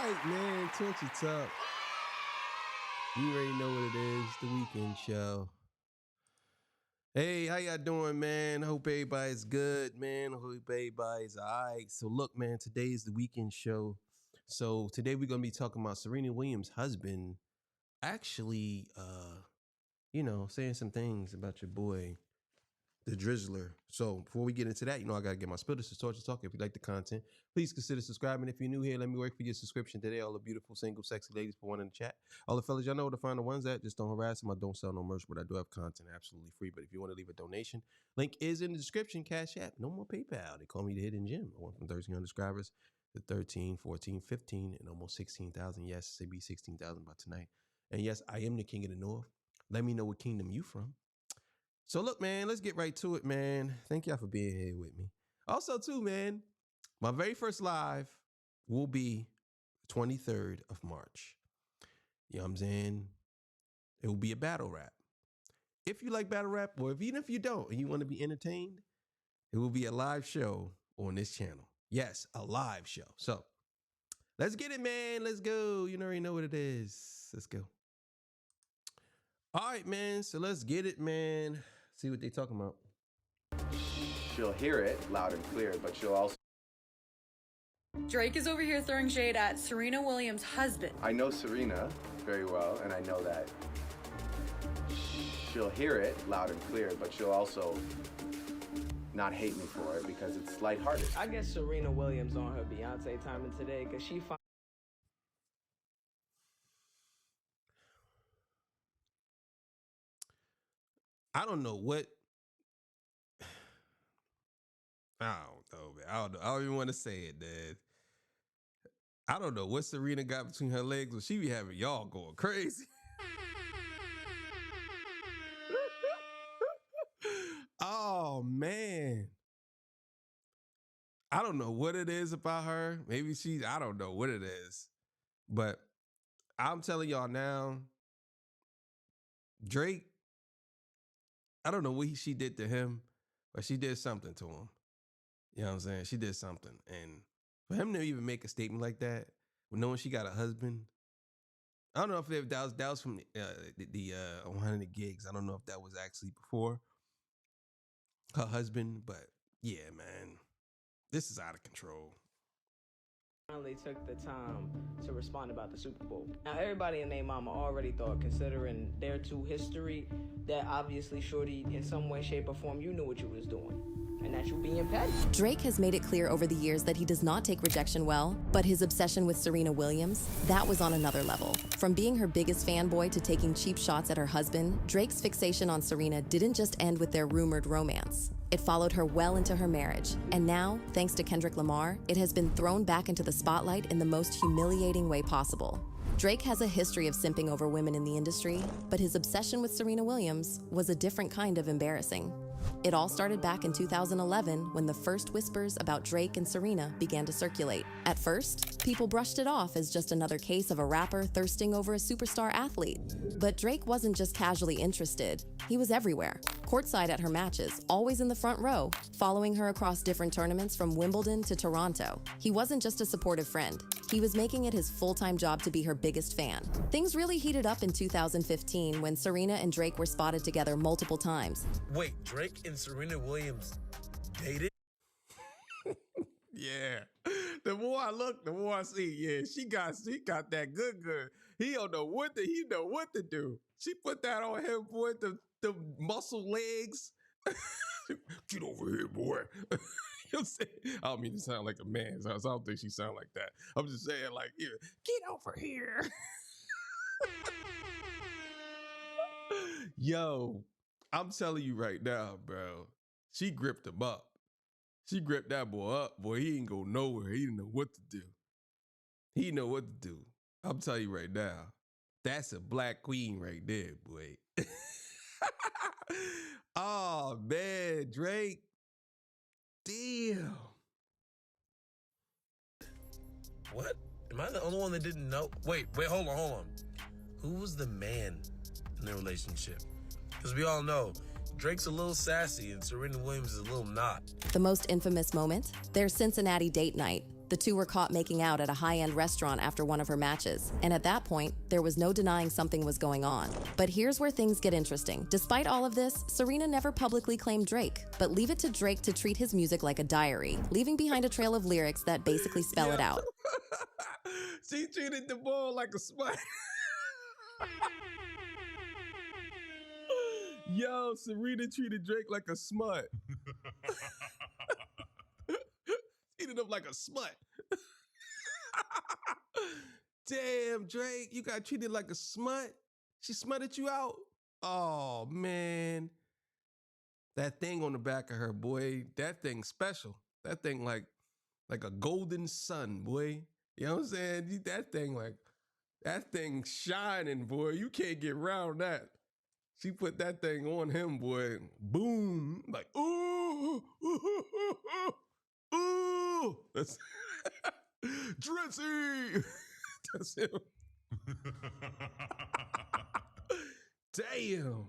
right, man. Twenty Talk. You already know what it is. The weekend show. Hey, how y'all doing, man? Hope everybody's good, man. Hope everybody's all right. So look, man, today is the weekend show. So today we're going to be talking about Serena Williams' husband actually, saying some things about your boy, the Drizzler. So before we get into that, I got to get my spill. This is Torture Talk. If you like the content, please consider subscribing. If you're new here, let me work for your subscription today. All the beautiful, single, sexy ladies put one in the chat. All the fellas, y'all know where to find the ones at. Just don't harass them. I don't sell no merch, but I do have content absolutely free. But if you want to leave a donation, link is in the description. Cash App. No more PayPal. They call me the Hidden Gem. I went from 1,300 subscribers to 13, 14, 15, and almost 16,000. Yes, it be 16,000 by tonight. And yes, I am the king of the north. Let me know what kingdom you from. So look, man, let's get right to it, man. Thank y'all for being here with me. Also, too, man, my very first live will be the 23rd of March. You know what I'm saying? It will be a battle rap. If you like battle rap, or even if you don't and you want to be entertained, it will be a live show on this channel. Yes, a live show. So let's get it, man. Let's go. You already know what it is. Let's go. All right, man. So let's get it, man. See what they talking about. She'll hear it loud and clear, but she'll also... Drake is over here throwing shade at Serena Williams' husband. I know Serena very well, and I know that she'll hear it loud and clear, but she'll also not hate me for it because it's lighthearted. I guess Serena Williams on her Beyonce timing today because she I don't know what. I don't know, man. I don't even want to say it, Dad. I don't know what Serena got between her legs, but she be having y'all going crazy. Oh, man. I don't know what it is about her. Maybe I don't know what it is. But I'm telling y'all now, Drake, I don't know what she did to him, but she did something to him. You know what I'm saying? She did something. And for him to even make a statement like that, knowing she got a husband, I don't know if that was from the 100 gigs. I don't know if that was actually before her husband, but yeah, man, this is out of control. finally took the time to respond about the Super Bowl. Now, everybody and their mama already thought, considering their two history, that obviously Shorty, in some way, shape, or form, you knew what you was doing. And that you being petty. Drake has made it clear over the years that he does not take rejection well, but his obsession with Serena Williams, that was on another level. From being her biggest fanboy to taking cheap shots at her husband, Drake's fixation on Serena didn't just end with their rumored romance. It followed her well into her marriage. And now, thanks to Kendrick Lamar, it has been thrown back into the spotlight in the most humiliating way possible. Drake has a history of simping over women in the industry, but his obsession with Serena Williams was a different kind of embarrassing. It all started back in 2011 when the first whispers about Drake and Serena began to circulate. At first, people brushed it off as just another case of a rapper thirsting over a superstar athlete. But Drake wasn't just casually interested. He was everywhere, courtside at her matches, always in the front row, following her across different tournaments from Wimbledon to Toronto. He wasn't just a supportive friend. He was making it his full-time job to be her biggest fan. Things really heated up in 2015 when Serena and Drake were spotted together multiple times. Wait, Drake and Serena Williams dated? Yeah. The more I look, the more I see. Yeah, she got that good. He don't know what to do. She put that on him, boy. The muscle legs. Get over here, boy. You know what I'm saying? I don't mean to sound like a man, so I don't think she sound like that. I'm just saying, like, yeah, get over here. Yo, I'm telling you right now, bro. She gripped him up. She gripped that boy up. Boy, he ain't go nowhere. He didn't know what to do. He know what to do. I'm telling you right now. That's a black queen right there, boy. Oh, man, Drake. Damn. What? Am I the only one that didn't know? Wait, hold on. Who was the man in the relationship? Because we all know Drake's a little sassy and Serena Williams is a little not. The most infamous moment? Their Cincinnati date night. The two were caught making out at a high-end restaurant after one of her matches, and at that point, there was no denying something was going on. But here's where things get interesting. Despite all of this, Serena never publicly claimed Drake, but leave it to Drake to treat his music like a diary, leaving behind a trail of lyrics that basically spell it out. She treated the ball like a smut. Yo, Serena treated Drake like a smut. Treated him like a smut. Damn, Drake, you got treated like a smut? She smutted you out? Oh, man. That thing on the back of her, boy, that thing special. That thing like a golden sun, boy. You know what I'm saying? That thing shining, boy. You can't get around that. She put that thing on him, boy. Boom. Like, ooh, ooh, ooh, ooh. That's Dressy. That's him. Damn.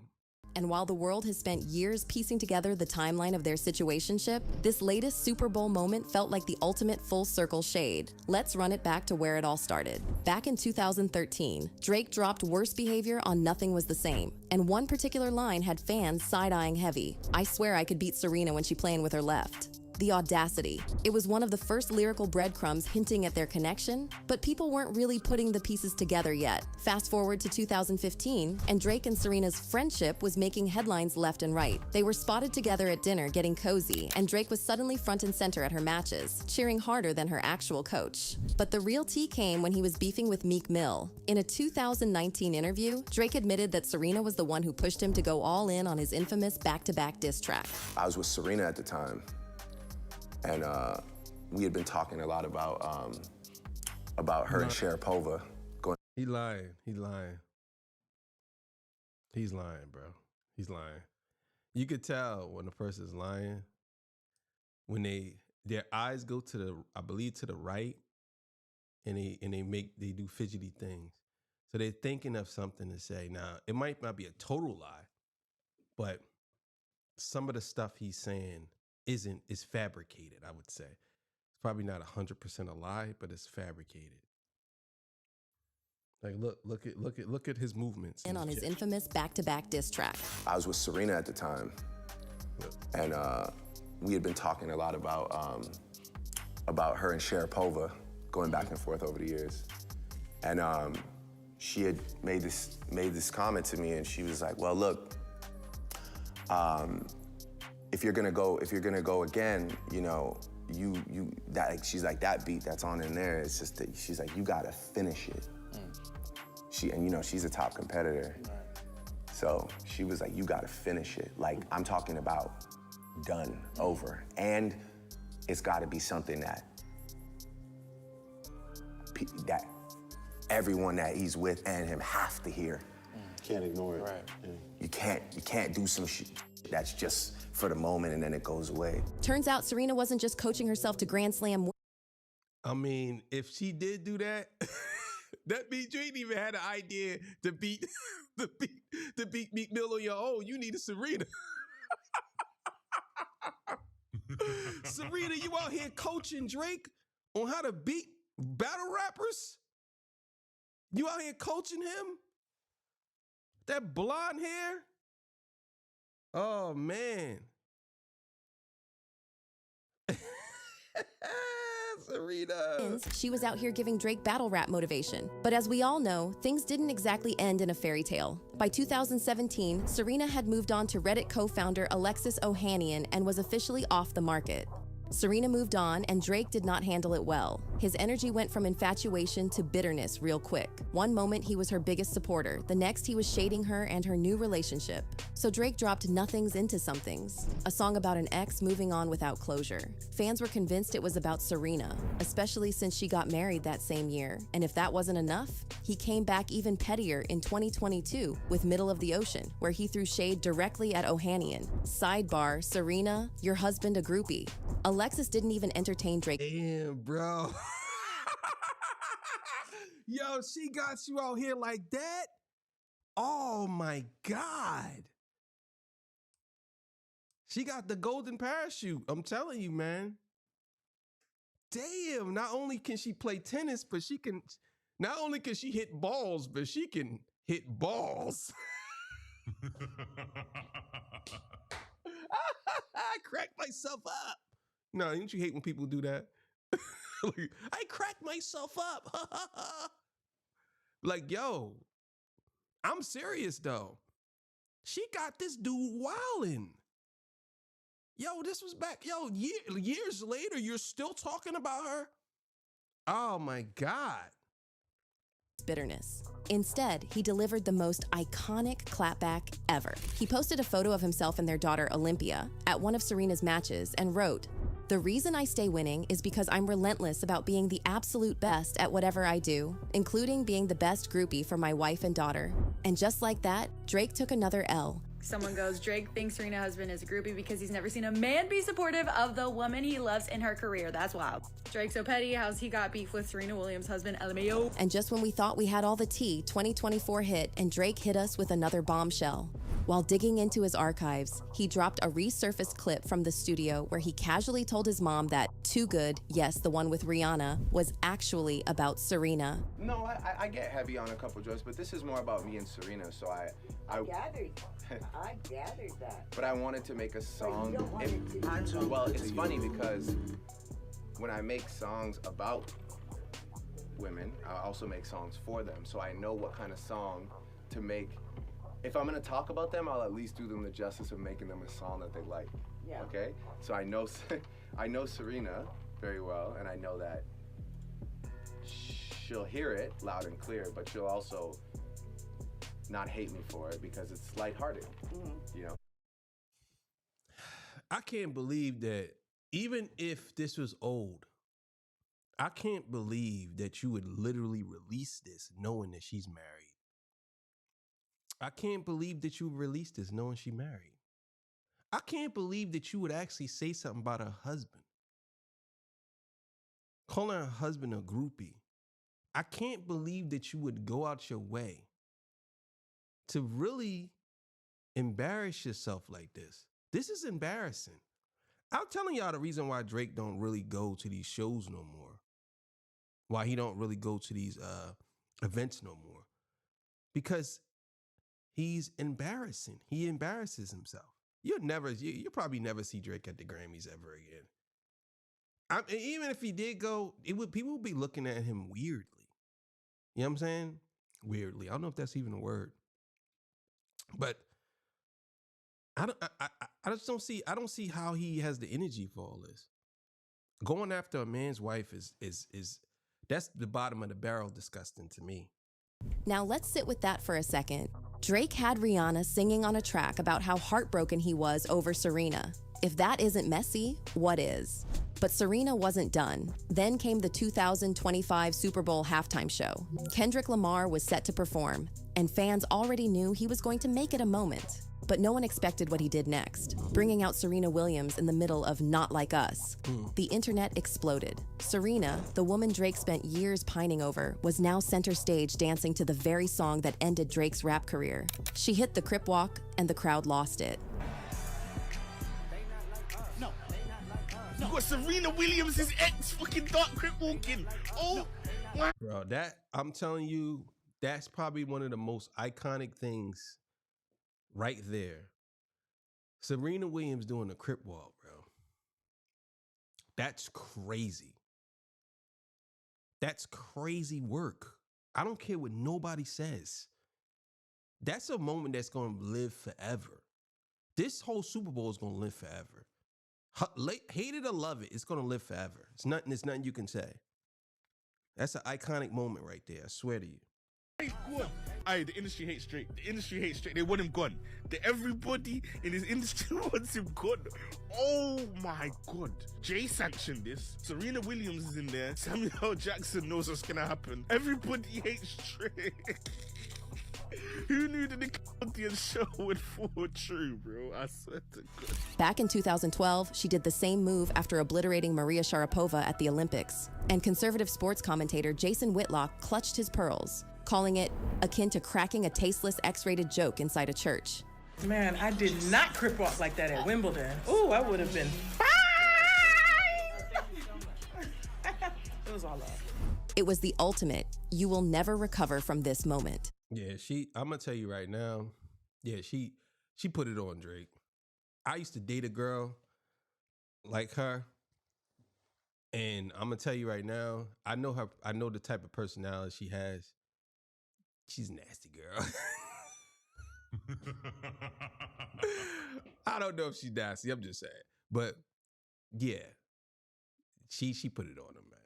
And while the world has spent years piecing together the timeline of their situationship, this latest Super Bowl moment felt like the ultimate full circle shade. Let's run it back to where it all started. Back in 2013, Drake dropped Worst Behavior on Nothing Was the Same, and one particular line had fans side-eyeing heavy. I swear I could beat Serena when she playing with her left. The audacity. It was one of the first lyrical breadcrumbs hinting at their connection, but people weren't really putting the pieces together yet. Fast forward to 2015, and Drake and Serena's friendship was making headlines left and right. They were spotted together at dinner getting cozy, and Drake was suddenly front and center at her matches, cheering harder than her actual coach. But the real tea came when he was beefing with Meek Mill. In a 2019 interview, Drake admitted that Serena was the one who pushed him to go all in on his infamous back-to-back diss track. I was with Serena at the time, and we had been talking a lot about her and Sharapova. He lying. He's lying, bro. He's lying. You could tell when a person's lying when their eyes go to the right, and they do fidgety things. So they're thinking of something to say. Now, it might not be a total lie, but some of the stuff he's saying is fabricated, I would say. It's probably not 100% a lie, but it's fabricated. Like look at his movements. And on his infamous back-to-back diss track. I was with Serena at the time, and we had been talking a lot about her and Sharapova, going back and forth over the years. And she had made this comment to me, and she was like, "Well, look, if you're gonna go again, you know, she's like, that beat that's on in there, it's just that she's like, you gotta finish it." She's a top competitor. Right. So she was like, you gotta finish it. Like, I'm talking about done, over. And it's gotta be something that everyone that he's with and him have to hear. Can't ignore it. Right. Yeah. You can't do some shit that's just for the moment and then it goes away. Turns out Serena wasn't just coaching herself to Grand Slam. I mean, if she did do that, that means you ain't even had an idea to beat Meek Mill on your own. You need a Serena. Serena, you out here coaching Drake on how to beat battle rappers? You out here coaching him? That blonde hair? Oh, man. Serena. She was out here giving Drake battle rap motivation. But as we all know, things didn't exactly end in a fairy tale. By 2017, Serena had moved on to Reddit co-founder Alexis Ohanian and was officially off the market. Serena moved on, and Drake did not handle it well. His energy went from infatuation to bitterness real quick. One moment he was her biggest supporter, the next he was shading her and her new relationship. So Drake dropped Nothings Into Somethings, a song about an ex moving on without closure. Fans were convinced it was about Serena, especially since she got married that same year. And if that wasn't enough, he came back even pettier in 2022 with Middle of the Ocean, where he threw shade directly at Ohanian. Sidebar, Serena, your husband a groupie. Alexis didn't even entertain Drake. Damn, bro. Yo, she got you out here like that? Oh my God. She got the golden parachute. I'm telling you, man. damn, not only can she play tennis, but not only can she hit balls, but she can hit balls. I cracked myself up. No, don't you hate when people do that? Like, I cracked myself up. Like, yo, I'm serious though. She got this dude wildin'. Yo, this was back. Yo, years later, you're still talking about her? Oh my God. Bitterness. Instead, he delivered the most iconic clapback ever. He posted a photo of himself and their daughter, Olympia, at one of Serena's matches and wrote, "The reason I stay winning is because I'm relentless about being the absolute best at whatever I do, including being the best groupie for my wife and daughter." And just like that, Drake took another L. Someone goes, Drake thinks Serena husband is a groupie because he's never seen a man be supportive of the woman he loves in her career. That's wild. Drake's so petty. How's he got beef with Serena Williams' husband, LMAO? And just when we thought we had all the tea, 2024 hit and Drake hit us with another bombshell. While digging into his archives, he dropped a resurfaced clip from the studio where he casually told his mom that Too Good, yes, the one with Rihanna, was actually about Serena. No, I get heavy on a couple jokes, but this is more about me and Serena, so I gathered that. But I wanted to make a song. But you don't want it to. Well, it's funny because when I make songs about women, I also make songs for them, so I know what kind of song to make. If I'm gonna talk about them, I'll at least do them the justice of making them a song that they like. Yeah. Okay? So I know Serena very well, and I know that she'll hear it loud and clear, but she'll also not hate me for it because it's lighthearted, you know? I can't believe that even if this was old, I can't believe that you would literally release this knowing that she's married. I can't believe that you released this knowing she married. I can't believe that you would actually say something about her husband. Calling her husband a groupie. I can't believe that you would go out your way to really embarrass yourself like this. This is embarrassing. I'm telling y'all the reason why Drake don't really go to these shows no more. Why he don't really go to these events no more. Because he's embarrassing. He embarrasses himself. You'll probably never see Drake at the Grammys ever again. Even if he did go, people would be looking at him weirdly. You know what I'm saying? Weirdly. I don't know if that's even a word. But I don't see how he has the energy for all this. Going after a man's wife is that's the bottom of the barrel disgusting to me. Now let's sit with that for a second. Drake had Rihanna singing on a track about how heartbroken he was over Serena. If that isn't messy, what is? But Serena wasn't done. Then came the 2025 Super Bowl halftime show. Kendrick Lamar was set to perform, and fans already knew he was going to make it a moment. But no one expected what he did next, bringing out Serena Williams in the middle of Not Like Us. The internet exploded. Serena, the woman Drake spent years pining over, was now center stage dancing to the very song that ended Drake's rap career. She hit the crip walk, and the crowd lost it. You got Serena Williams' ex fucking dark crip walking. Oh my. Bro, I'm telling you, that's probably one of the most iconic things right there. Serena Williams doing a crip walk, bro. That's crazy. That's crazy work. I don't care what nobody says. That's a moment that's going to live forever. This whole Super Bowl is going to live forever. Hate it or love it, it's going to live forever. It's nothing you can say. That's an iconic moment right there. I swear to you. Aye, the industry hates Drake. They want him gone. Everybody in this industry wants him gone. Oh my God. Jay sanctioned this. Serena Williams is in there. Samuel L. Jackson knows what's gonna happen. Everybody hates Drake. Who knew that the audience show would fall true, bro? I swear to God. Back in 2012, she did the same move after obliterating Maria Sharapova at the Olympics. And conservative sports commentator Jason Whitlock clutched his pearls, calling it akin to cracking a tasteless X-rated joke inside a church. Man, I did not crip walk like that at Wimbledon. Ooh, I would have been fine. It was all love. It was the ultimate, you will never recover from this moment. Yeah, I'm gonna tell you right now. Yeah, she put it on Drake. I used to date a girl like her, and I'm gonna tell you right now, I know her. I know the type of personality she has. She's a nasty girl. I don't know if she's nasty. I'm just saying, but yeah, she put it on him, man.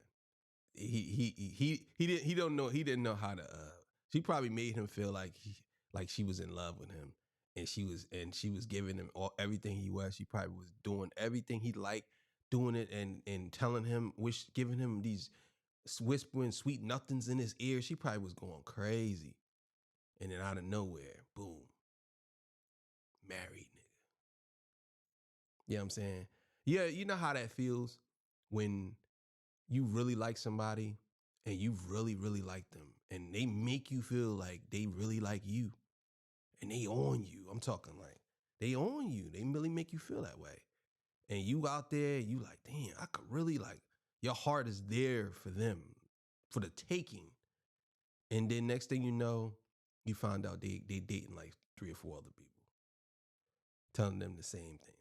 He didn't know how to. She probably made him feel like she was in love with him, and she was giving him everything he was. She probably was doing everything he liked, doing it and telling him, giving him these whispering sweet nothings in his ear. She probably was going crazy, and then out of nowhere, boom, married nigga. You know what I'm saying? Yeah, you know how that feels when you really like somebody and you really, really like them and they make you feel like they really like you and they on you. I'm talking like they on you. They really make you feel that way. And you out there, you like, damn, I could really like, your heart is there for them, for the taking. And then next thing you know, you find out they dating like 3 or 4 other people, telling them the same thing.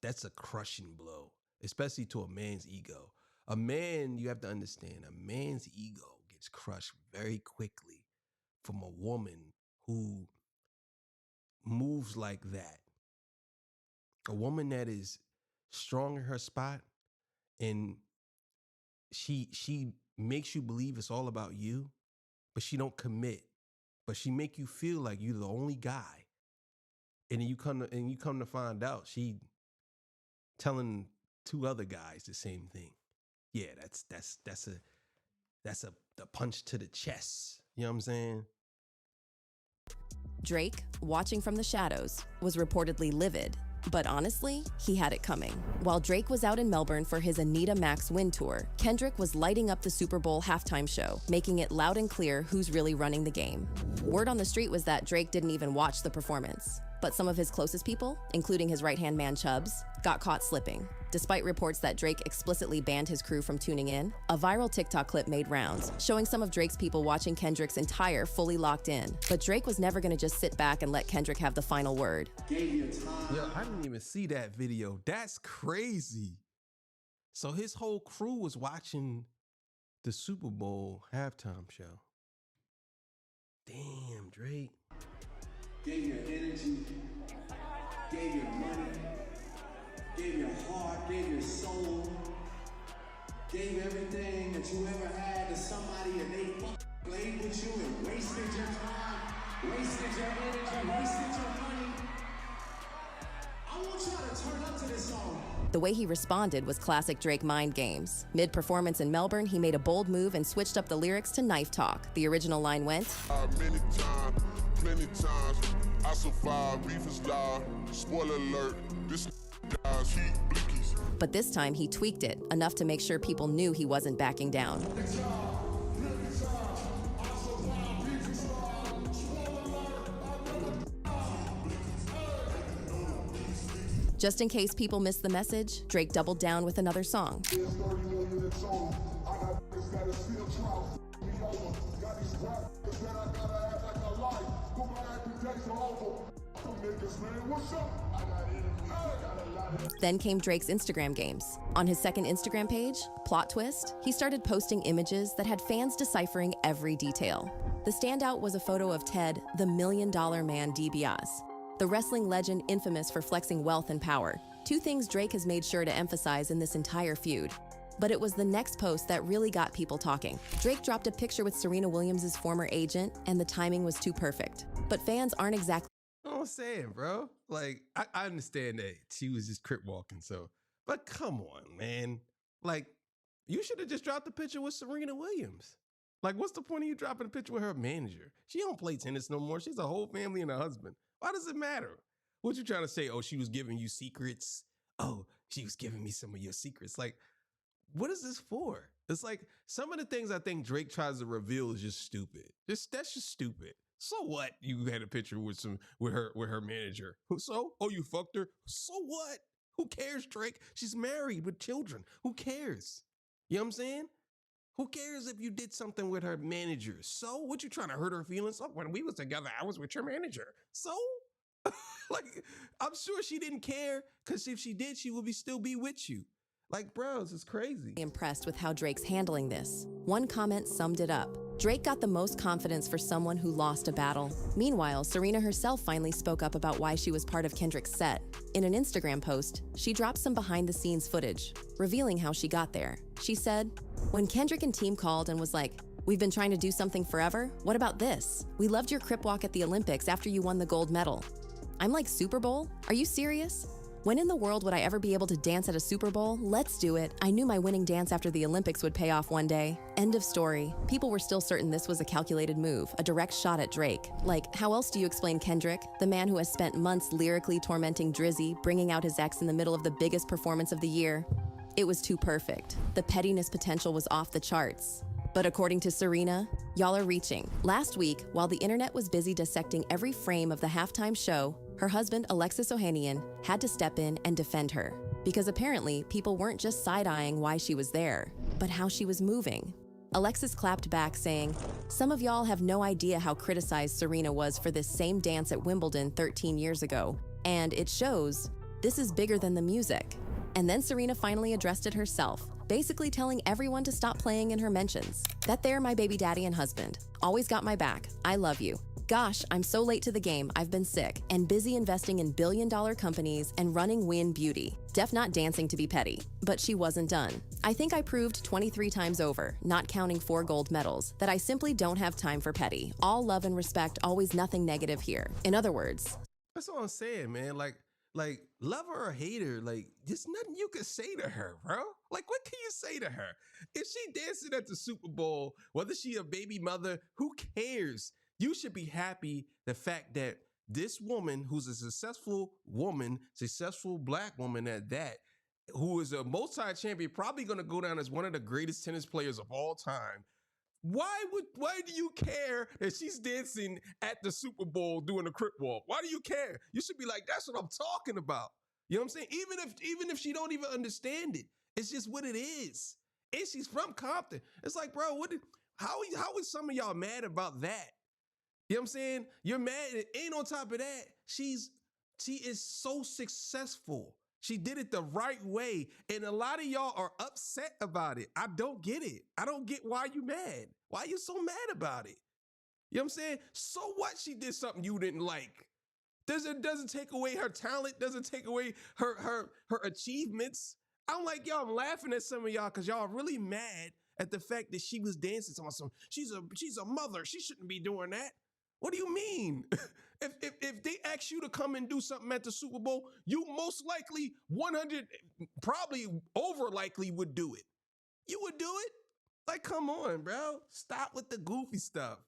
That's a crushing blow, especially to a man's ego. A man, you have to understand, a man's ego gets crushed very quickly from a woman who moves like that. A woman that is strong in her spot and she makes you believe it's all about you, but she don't commit. But she make you feel like you're the only guy. And then you come to find out she telling 2 other guys the same thing. Yeah, that's the punch to the chest. You know what I'm saying? Drake, watching from the shadows, was reportedly livid. But honestly, he had it coming. While Drake was out in Melbourne for his Anita Max Win Tour, Kendrick was lighting up the Super Bowl halftime show, making it loud and clear who's really running the game. Word on the street was that Drake didn't even watch the performance. But some of his closest people, including his right-hand man Chubbs, got caught slipping. Despite reports that Drake explicitly banned his crew from tuning in, a viral TikTok clip made rounds, showing some of Drake's people watching Kendrick's entire fully locked in. But Drake was never gonna just sit back and let Kendrick have the final word. Yo, I didn't even see that video. That's crazy. So his whole crew was watching the Super Bowl halftime show. Damn, Drake. Gave your energy, gave your money, gave your heart, gave your soul, gave everything that you ever had to somebody and they played with you and wasted your time, wasted your energy, wasted your money. I want y'all to turn up to this song. The way he responded was classic Drake mind games. Mid-performance in Melbourne, he made a bold move and switched up the lyrics to knife talk. The original line went, Many times I survived, beef is loud, spoiler alert, this dies, heat blickies. But this time he tweaked it, enough to make sure people knew he wasn't backing down. Just in case people missed the message, Drake doubled down with another song. Then came Drake's Instagram games. On his second Instagram page, plot twist, he started posting images that had fans deciphering every detail. The standout was a photo of Ted, the $1 Million Man DiBiase, the wrestling legend infamous for flexing wealth and power. 2 things Drake has made sure to emphasize in this entire feud. But it was the next post that really got people talking. Drake dropped a picture with Serena Williams' former agent, and the timing was too perfect. But fans aren't exactly... I'm saying, bro. Like, I understand that she was just crip walking, so... But come on, man. Like, you should have just dropped the picture with Serena Williams. Like, what's the point of you dropping a picture with her manager? She don't play tennis no more. She's a whole family and a husband. Why does it matter? What you trying to say? Oh, she was giving you secrets? Oh, she was giving me some of your secrets. Like, what is this for? It's like some of the things I think Drake tries to reveal is just stupid. That's just stupid. So what? You had a picture with her manager. So? Oh, you fucked her? So what? Who cares, Drake? She's married with children. Who cares? You know what I'm saying? Who cares if you did something with her manager? So what, you trying to hurt her feelings? Oh, when we was together, I was with your manager. So like, I'm sure she didn't care, because if she did, she would still be with you. Like, bro, this is crazy. Impressed with how Drake's handling this. One comment summed it up. Drake got the most confidence for someone who lost a battle. Meanwhile, Serena herself finally spoke up about why she was part of Kendrick's set. In an Instagram post, she dropped some behind-the-scenes footage, revealing how she got there. She said, "When Kendrick and team called and was like, 'We've been trying to do something forever. What about this? We loved your crip walk at the Olympics after you won the gold medal.' I'm like, Super Bowl? Are you serious? When in the world would I ever be able to dance at a Super Bowl? Let's do it. I knew my winning dance after the Olympics would pay off one day." End of story. People were still certain this was a calculated move, a direct shot at Drake. Like, how else do you explain Kendrick, the man who has spent months lyrically tormenting Drizzy, bringing out his ex in the middle of the biggest performance of the year? It was too perfect. The pettiness potential was off the charts. But according to Serena, y'all are reaching. Last week, while the internet was busy dissecting every frame of the halftime show, her husband, Alexis Ohanian, had to step in and defend her. Because apparently, people weren't just side-eyeing why she was there, but how she was moving. Alexis clapped back, saying, "Some of y'all have no idea how criticized Serena was for this same dance at Wimbledon 13 years ago. And it shows, this is bigger than the music." And then Serena finally addressed it herself, basically telling everyone to stop playing in her mentions. "That they're my baby daddy and husband. Always got my back. I love you. Gosh, I'm so late to the game. I've been sick and busy investing in billion-dollar companies and running Win Beauty. Def not dancing to be petty." But she wasn't done. "I think I proved 23 times over, not counting 4 gold medals, that I simply don't have time for petty. All love and respect, always nothing negative here." In other words, That's all I'm saying, man. Like, love her or hate her, like, there's nothing you can say to her, bro. Like, what can you say to her? If she dancing at the Super Bowl, whether she a baby mother, who cares? You should be happy the fact that this woman, who's a successful woman, successful black woman at that, who is a multi-champion, probably going to go down as one of the greatest tennis players of all time. Why do you care that she's dancing at the Super Bowl doing a crip walk? Why do you care? You should be like, that's what I'm talking about. You know what I'm saying? Even if she don't even understand it, it's just what it is. And she's from Compton. It's like, bro, how is some of y'all mad about that? You know what I'm saying? You're mad. And on top of that, she is so successful. She did it the right way. And a lot of y'all are upset about it. I don't get it. I don't get why you mad. Why you so mad about it? You know what I'm saying? So what, she did something you didn't like? Doesn't take away her talent, doesn't take away her achievements. I'm like, y'all, I'm laughing at some of y'all because y'all are really mad at the fact that she was dancing to some. She's a mother. She shouldn't be doing that. What do you mean? If they ask you to come and do something at the Super Bowl, you most likely 100, probably over likely would do it. You would do it? Like, come on, bro. Stop with the goofy stuff.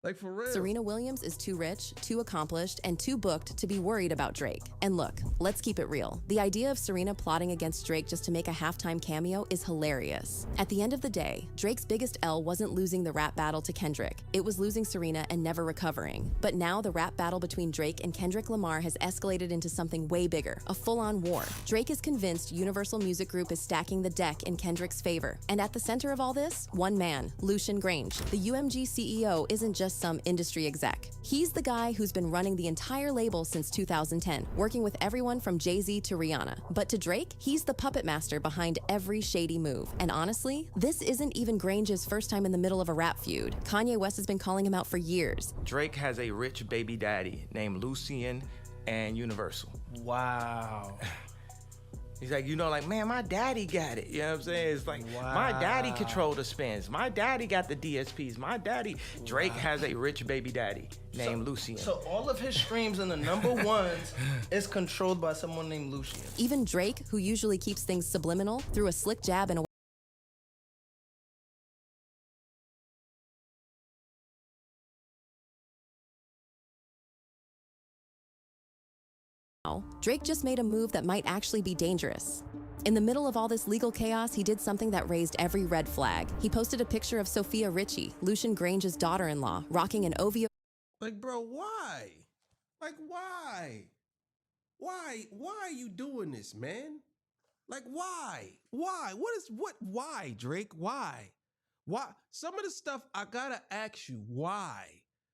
Like, for real. Serena Williams is too rich, too accomplished, and too booked to be worried about Drake. And look, let's keep it real. The idea of Serena plotting against Drake just to make a halftime cameo is hilarious. At the end of the day, Drake's biggest L wasn't losing the rap battle to Kendrick. It was losing Serena and never recovering. But now the rap battle between Drake and Kendrick Lamar has escalated into something way bigger, a full-on war. Drake is convinced Universal Music Group is stacking the deck in Kendrick's favor. And at the center of all this, one man, Lucian Grange. The UMG CEO isn't just some industry exec. He's the guy who's been running the entire label since 2010, working with everyone from Jay-Z to Rihanna. But to Drake, he's the puppet master behind every shady move. And honestly, this isn't even Grange's first time in the middle of a rap feud. Kanye West has been calling him out for years. Drake has a rich baby daddy named Lucian and Universal. Wow. He's like, like, man, my daddy got it. You know what I'm saying? It's like, my daddy controlled the spins. My daddy got the DSPs. My daddy. Drake has a rich baby daddy named Lucian. So all of his streams in the number ones is controlled by someone named Lucian. Even Drake, who usually keeps things subliminal, threw a slick jab and a Drake just made a move that might actually be dangerous. In the middle of all this legal chaos, he did something that raised every red flag. He posted a picture of Sophia Richie, Lucian Grange's daughter-in-law, rocking an OVO. Like, bro, why? Like, why? Why are you doing this, man? Like, why? Why? Why, Drake? Why? Why? Some of the stuff I gotta ask you, why?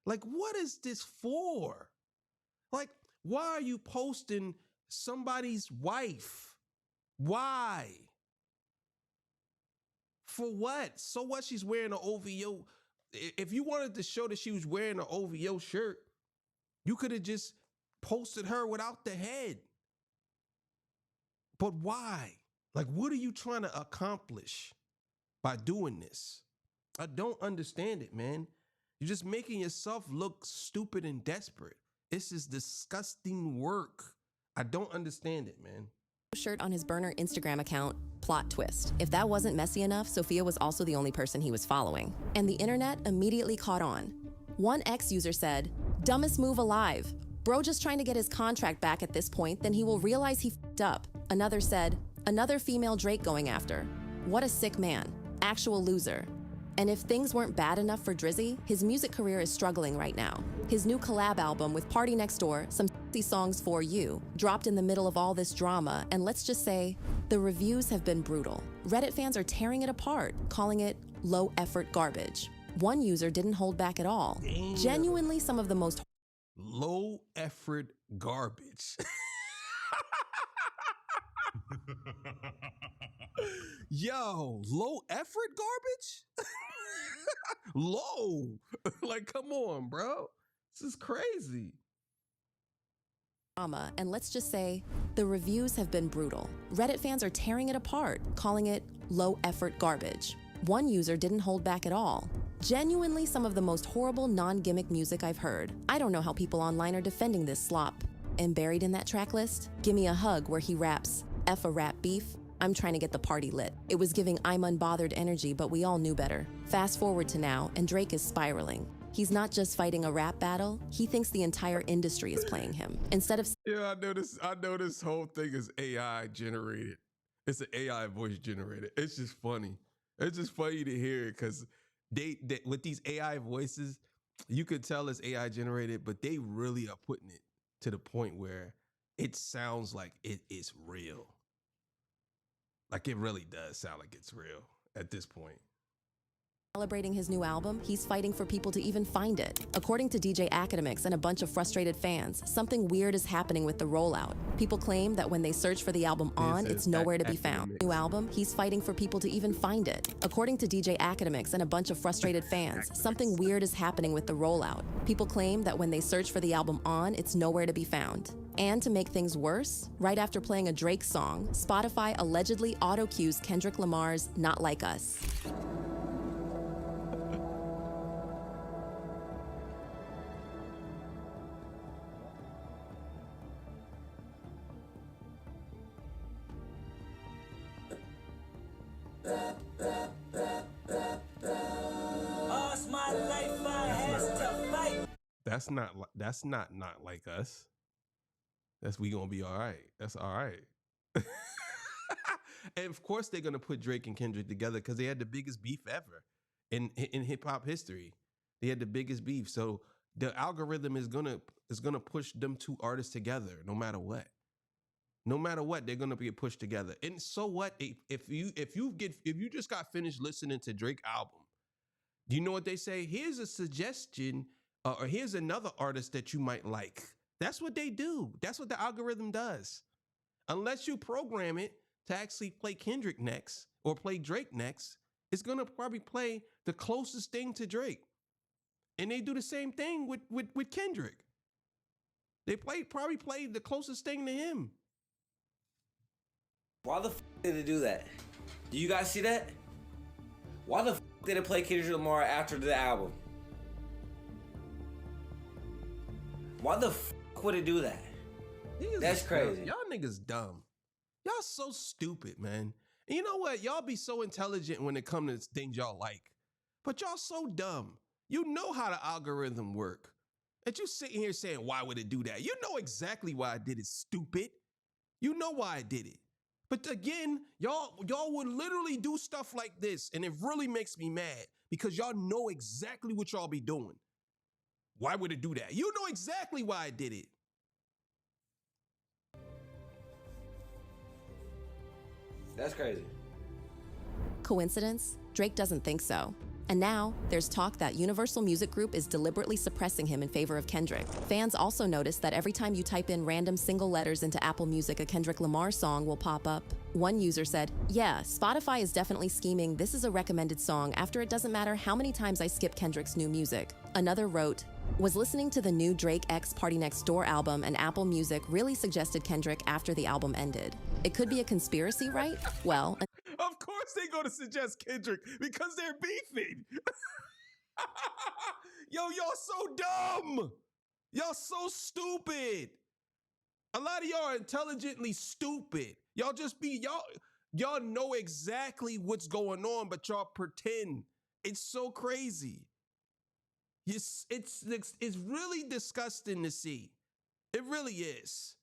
Like, what is this for? Like, why are you posting somebody's wife? Why? For what? So what? She's wearing an OVO. If you wanted to show that she was wearing an OVO shirt, you could have just posted her without the head. But why? Like, what are you trying to accomplish by doing this? I don't understand it, man. You're just making yourself look stupid and desperate. This is disgusting work. I don't understand it, man. Shirt on his burner Instagram account. Plot twist. If that wasn't messy enough, Sophia was also the only person he was following. And the internet immediately caught on. One ex-user said, "Dumbest move alive. Bro just trying to get his contract back at this point, then he will realize he f***ed up." Another said, "Another female Drake going after. What a sick man. Actual loser." And if things weren't bad enough for Drizzy, his music career is struggling right now. His new collab album with Party Next Door, Some Sexy Songs for You, dropped in the middle of all this drama, and let's just say, the reviews have been brutal. Reddit fans are tearing it apart, calling it low-effort garbage. One user didn't hold back at all. Damn. Genuinely some of the most low-effort garbage. Yo, low effort garbage? Low. Like, come on, bro. This is crazy. And let's just say, the reviews have been brutal. Reddit fans are tearing it apart, calling it low-effort garbage. One user didn't hold back at all. Genuinely some of the most horrible non-gimmick music I've heard. I don't know how people online are defending this slop. And buried in that track list, Gimme a Hug, where he raps, "F a rap beef, I'm trying to get the party lit." It was giving I'm unbothered energy, but we all knew better. Fast forward to now, and Drake is spiraling. He's not just fighting a rap battle, he thinks the entire industry is playing him. Instead of— Yeah, I know this whole thing is AI generated. It's an AI voice generated. It's just funny. It's just funny to hear it because they with these AI voices, you could tell it's AI generated, but they really are putting it to the point where it sounds like it is real. Like, it really does sound like it's real at this point. Celebrating his new album, he's fighting for people to even find it. According to DJ Academics and a bunch of frustrated fans, something weird is happening with the rollout. People claim that when they search for the album on, it's nowhere to be found. New album, he's fighting for people to even find it. According to DJ Academics and a bunch of frustrated fans, something weird is happening with the rollout. People claim that when they search for the album on, it's nowhere to be found. And to make things worse, right after playing a Drake song, Spotify allegedly auto-cues Kendrick Lamar's Not Like Us. That's not like us. That's we gonna be all right. That's all right. And of course they're gonna put Drake and Kendrick together because they had the biggest beef ever in hip hop history. They had the biggest beef, so the algorithm is gonna push them two artists together no matter what. No matter what, they're gonna be pushed together. And so what? If you just got finished listening to Drake album, do you know what they say? Here's a suggestion, or here's another artist that you might like. That's what they do. That's what the algorithm does. Unless you program it to actually play Kendrick next or play Drake next, it's gonna probably play the closest thing to Drake. And they do the same thing with Kendrick. They probably play the closest thing to him. Why the f did it do that? Do you guys see that? Why the f did it play Kendrick Lamar after the album? Why the f would it do that? That's crazy. Y'all niggas dumb. Y'all so stupid, man. And you know what? Y'all be so intelligent when it comes to things y'all like. But y'all so dumb. You know how the algorithm work. And you sitting here saying, why would it do that? You know exactly why I did it, stupid. You know why I did it. But again, y'all would literally do stuff like this, and it really makes me mad because y'all know exactly what y'all be doing. Why would it do that? You know exactly why I did it. That's crazy. Coincidence? Drake doesn't think so. And now, there's talk that Universal Music Group is deliberately suppressing him in favor of Kendrick. Fans also noticed that every time you type in random single letters into Apple Music, a Kendrick Lamar song will pop up. One user said, "Yeah, Spotify is definitely scheming. This is a recommended song after it doesn't matter how many times I skip Kendrick's new music." Another wrote, "Was listening to the new Drake X Party Next Door album and Apple Music really suggested Kendrick after the album ended. It could be a conspiracy, right? Well..." Of course they gonna suggest Kendrick because they're beefing. Yo, y'all so dumb. Y'all so stupid. A lot of y'all are intelligently stupid. Y'all just be, y'all know exactly what's going on, but y'all pretend. It's so crazy. It's really disgusting to see. It really is.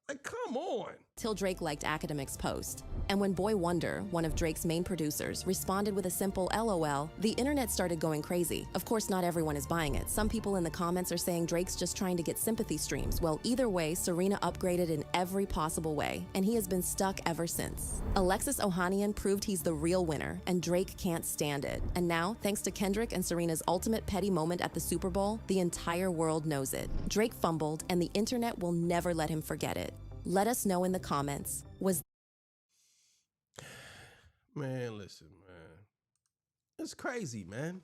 Like, come on. Till Drake liked Academic's post. And when Boy Wonder, one of Drake's main producers, responded with a simple LOL, the internet started going crazy. Of course, not everyone is buying it. Some people in the comments are saying Drake's just trying to get sympathy streams. Well, either way, Serena upgraded in every possible way, and he has been stuck ever since. Alexis Ohanian proved he's the real winner, and Drake can't stand it. And now, thanks to Kendrick and Serena's ultimate petty moment at the Super Bowl, the entire world knows it. Drake fumbled, and the internet will never let him forget it. Let us know in the comments. Man, listen, man. It's crazy, man.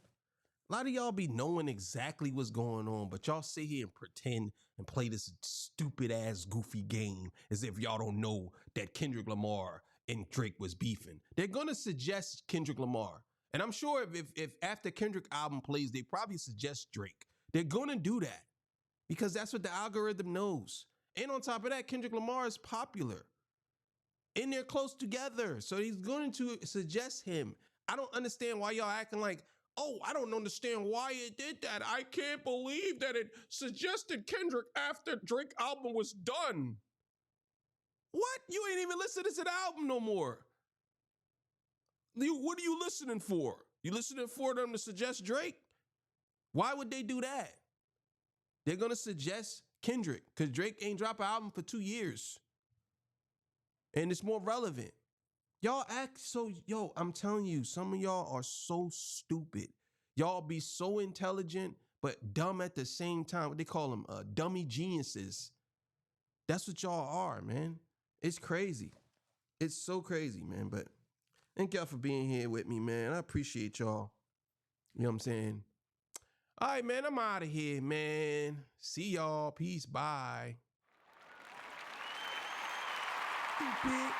A lot of y'all be knowing exactly what's going on, but y'all sit here and pretend and play this stupid ass goofy game as if y'all don't know that Kendrick Lamar and Drake was beefing. They're gonna suggest Kendrick Lamar. And I'm sure if after Kendrick album plays, they probably suggest Drake. They're gonna do that because that's what the algorithm knows. And on top of that, Kendrick Lamar is popular. And they're close together. So he's going to suggest him. I don't understand why y'all acting like, oh, I don't understand why it did that. I can't believe that it suggested Kendrick after Drake album was done. What? You ain't even listening to the album no more. What are you listening for? You listening for them to suggest Drake? Why would they do that? They're going to suggest Kendrick because Drake ain't dropped an album for 2 years. And it's more relevant. Y'all act so, I'm telling you, some of y'all are so stupid. Y'all be so intelligent, but dumb at the same time. What they call them, dummy geniuses. That's what y'all are, man. It's crazy. It's so crazy, man. But thank y'all for being here with me, man. I appreciate y'all. You know what I'm saying? All right, man, I'm out of here, man. See y'all. Peace. Bye. Stupid.